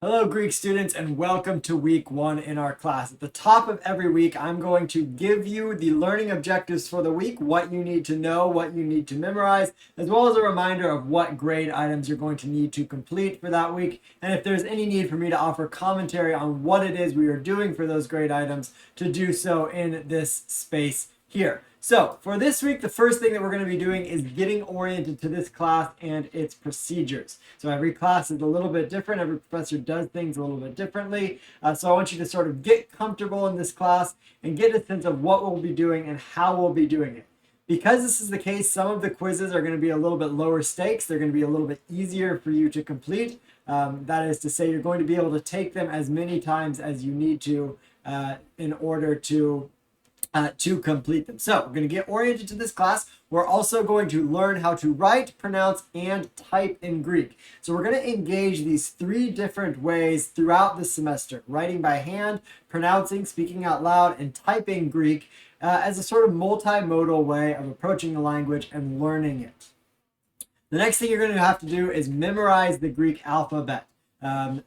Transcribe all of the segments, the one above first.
Hello, Greek students, and welcome to week one in our class. At the top of every week, I'm going to give you the learning objectives for the week, what you need to know, what you need to memorize, as well as a reminder of what grade items you're going to need to complete for that week. And if there's any need for me to offer commentary on what it is we are doing for those grade items, to do so in this space here. So for this week, the first thing that we're going to be doing is getting oriented to this class and its procedures. So every class is a little bit different. Every professor does things a little bit differently. So I want you to sort of get comfortable in this class and get a sense of what we'll be doing and how we'll be doing it. Because this is the case, some of the quizzes are going to be a little bit lower stakes. They're going to be a little bit easier for you to complete. That is to say, you're going to be able to take them as many times as you need to in order to complete them. So we're going to get oriented to this class. We're also going to learn how to write, pronounce, and type in Greek. So we're going to engage these three different ways throughout the semester: writing by hand, pronouncing, speaking out loud, and typing Greek as a sort of multimodal way of approaching the language and learning it. The next thing you're going to have to do is memorize the Greek alphabet. I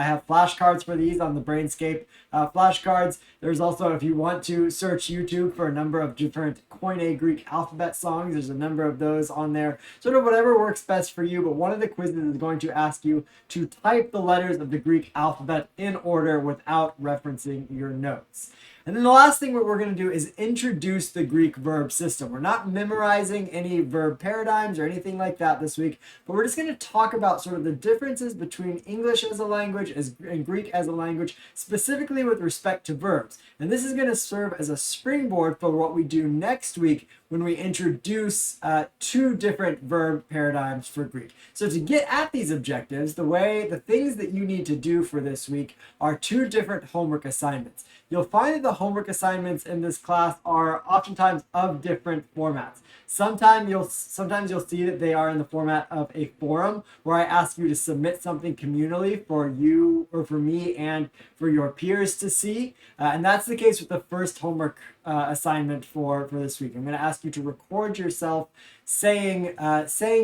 have flashcards for these on the Brainscape flashcards. There's also, if you want to search YouTube for a number of different Koine Greek alphabet songs, there's a number of those on there. Sort of whatever works best for you, but one of the quizzes is going to ask you to type the letters of the Greek alphabet in order without referencing your notes. And then the last thing what we're going to do is introduce the Greek verb system. We're not memorizing any verb paradigms or anything like that this week, but we're just going to talk about sort of the differences between English as a language and Greek as a language, specifically with respect to verbs. And this is going to serve as a springboard for what we do next week when we introduce two different verb paradigms for Greek. So to get at these objectives, the things that you need to do for this week are two different homework assignments. You'll find that the homework assignments in this class are oftentimes of different formats. Sometimes you'll see that they are in the format of a forum where I ask you to submit something communally for you or for me and for your peers to see. And that's the case with the first homework assignment for this week. I'm going to ask you to record yourself saying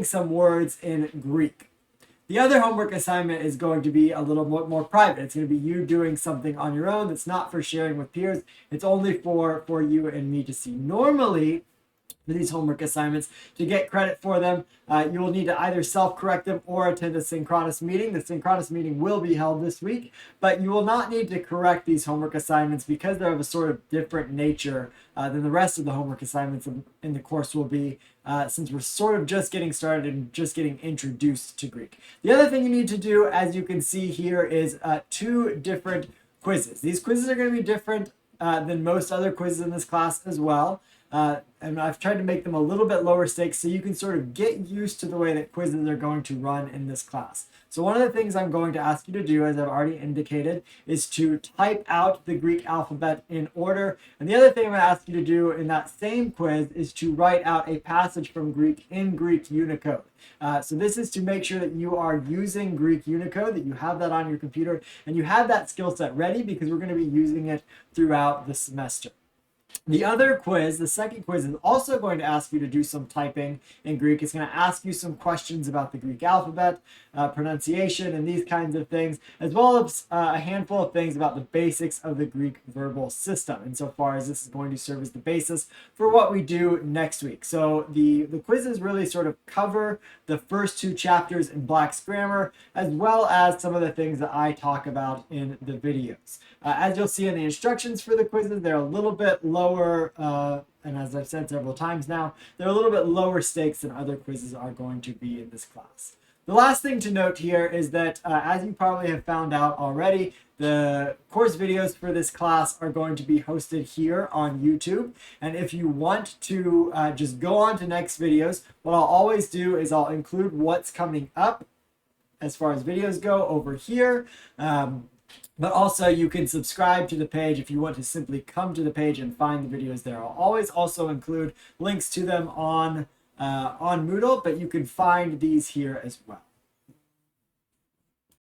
some words in Greek. The other homework assignment is going to be a little more private. It's going to be you doing something on your own that's not for sharing with peers. It's only for you and me to see. Normally, for these homework assignments, to get credit for them, you will need to either self-correct them or attend a synchronous meeting. The synchronous meeting will be held this week, but you will not need to correct these homework assignments because they're of a sort of different nature than the rest of the homework assignments in the course will be, since we're sort of just getting started and just getting introduced to Greek. The other thing you need to do, as you can see here, is two different quizzes. These quizzes are going to be different than most other quizzes in this class as well. And I've tried to make them a little bit lower stakes so you can sort of get used to the way that quizzes are going to run in this class. So one of the things I'm going to ask you to do, as I've already indicated, is to type out the Greek alphabet in order. And the other thing I'm going to ask you to do in that same quiz is to write out a passage from Greek in Greek Unicode. So this is to make sure that you are using Greek Unicode, that you have that on your computer, and you have that skill set ready because we're going to be using it throughout the semester. The other quiz, the second quiz, is also going to ask you to do some typing in Greek. It's going to ask you some questions about the Greek alphabet, pronunciation, and these kinds of things, as well as a handful of things about the basics of the Greek verbal system, insofar as this is going to serve as the basis for what we do next week. So the quizzes really sort of cover the first two chapters in Black's grammar, as well as some of the things that I talk about in the videos. As you'll see in the instructions for the quizzes, they're a little bit lower, and as I've said several times now, they're a little bit lower stakes than other quizzes are going to be in this class. The last thing to note here is that, as you probably have found out already, the course videos for this class are going to be hosted here on YouTube. And if you want to just go on to next videos, what I'll always do is I'll include what's coming up as far as videos go over here. But also you can subscribe to the page if you want to simply come to the page and find the videos there. I'll always also include links to them on Moodle, but you can find these here as well.